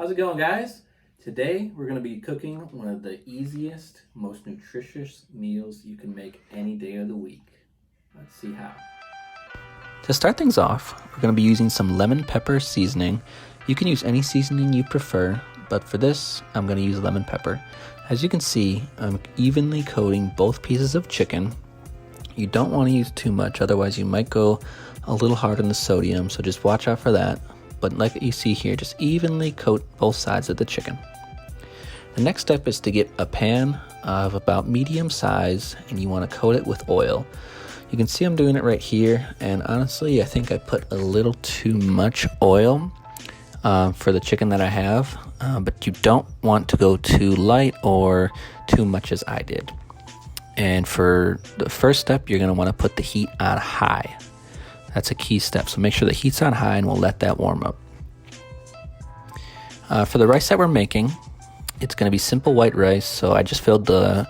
How's it going, guys? Today we're going to be cooking one of the easiest, most nutritious meals you can make any day of the week. Let's see how. To start things off, we're going to be using some lemon pepper seasoning. You can use any seasoning you prefer, but for this, I'm going to use lemon pepper. As you can see, I'm evenly coating both pieces of chicken. You don't want to use too much, otherwise you might go a little hard on the sodium, so just watch out for that. But like you see here, just evenly coat both sides of the chicken. The next step is to get a pan of about medium size, and you want to coat it with oil. You can see I'm doing it right here, and honestly, I think I put a little too much oil for the chicken that I have, but you don't want to go too light or too much as I did. And for the first step, you're going to want to put the heat on high. That's a key step, so make sure the heat's on high and we'll let that warm up. For the rice that we're making, it's going to be simple white rice, so I just filled the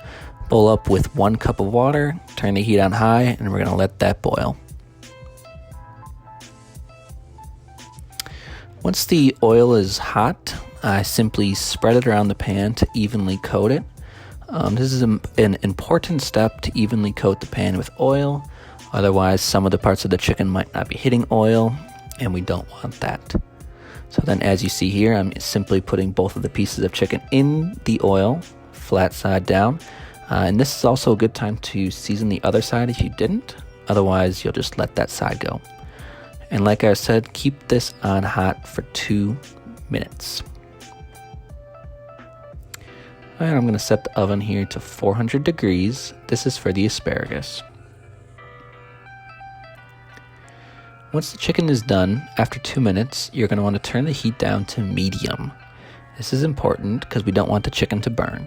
bowl up with 1 cup of water, turn the heat on high, and we're going to let that boil. Once the oil is hot, I simply spread it around the pan to evenly coat it. This is an important step, to evenly coat the pan with oil. Otherwise, some of the parts of the chicken might not be hitting oil, and we don't want that. So then, as you see here, I'm simply putting both of the pieces of chicken in the oil, flat side down. And this is also a good time to season the other side if you didn't. Otherwise, you'll just let that side go. And like I said, keep this on hot for 2 minutes. And I'm going to set the oven here to 400 degrees. This is for the asparagus. Once the chicken is done, after 2 minutes, you're going to want to turn the heat down to medium. This is important because we don't want the chicken to burn.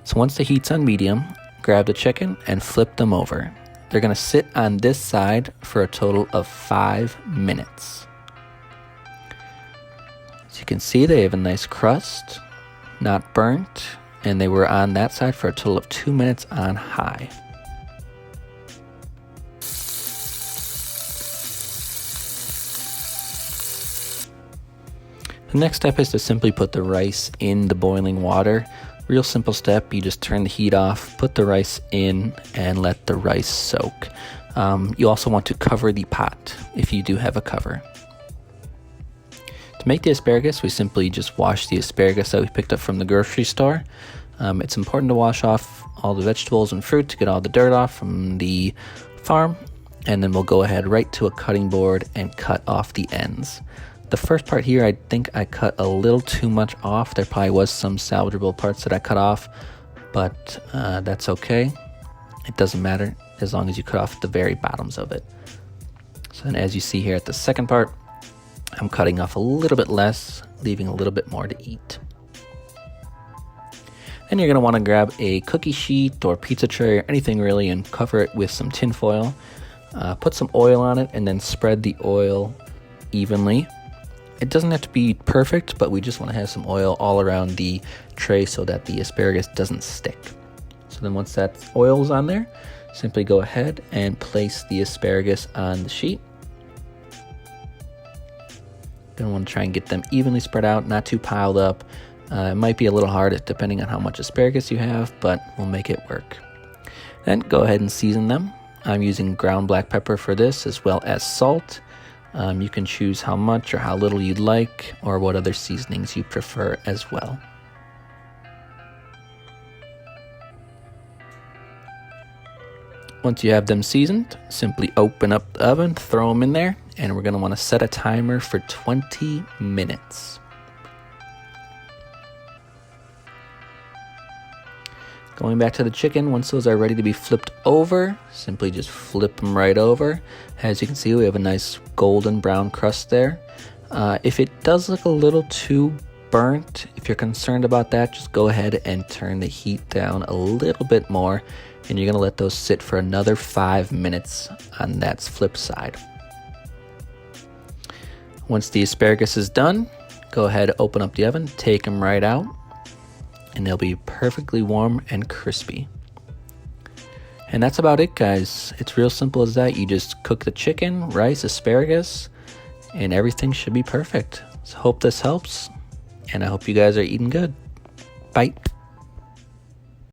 So once the heat's on medium, grab the chicken and flip them over. They're going to sit on this side for a total of 5 minutes. As you can see, they have a nice crust, not burnt, and they were on that side for a total of 2 minutes on high. The next step is to simply put the rice in the boiling water. Real simple step, you just turn the heat off, put the rice in, and let the rice soak. You also want to cover the pot if you do have a cover. To make the asparagus, we simply just wash the asparagus that we picked up from the grocery store. It's important to wash off all the vegetables and fruit to get all the dirt off from the farm, and then we'll go ahead right to a cutting board and cut off the ends. The first part here, I think I cut a little too much off. There probably was some salvageable parts that I cut off, but that's okay. It doesn't matter as long as you cut off the very bottoms of it. So then, as you see here at the second part, I'm cutting off a little bit less, leaving a little bit more to eat. Then you're going to want to grab a cookie sheet or pizza tray or anything really and cover it with some tin foil. Put some oil on it and then spread the oil evenly. It doesn't have to be perfect, but we just want to have some oil all around the tray so that the asparagus doesn't stick. So then once that oil is on there, simply go ahead and place the asparagus on the sheet. Gonna want to try and get them evenly spread out, not too piled up. It might be a little hard depending on how much asparagus you have, but we'll make it work. Then go ahead and season them. I'm using ground black pepper for this, as well as salt. You can choose how much or how little you'd like, or what other seasonings you prefer as well. Once you have them seasoned, simply open up the oven, throw them in there, and we're going to want to set a timer for 20 minutes. Going back to the chicken, once those are ready to be flipped over, simply just flip them right over. As you can see, we have a nice golden brown crust there. If it does look a little too burnt, if you're concerned about that, just go ahead and turn the heat down a little bit more, and you're going to let those sit for another 5 minutes on that flip side. Once the asparagus is done, go ahead, open up the oven, take them right out, and they'll be perfectly warm and crispy. And that's about it, guys. It's real simple as that. You just cook the chicken, rice, asparagus, and everything should be perfect. So hope this helps, and I hope you guys are eating good. Bye.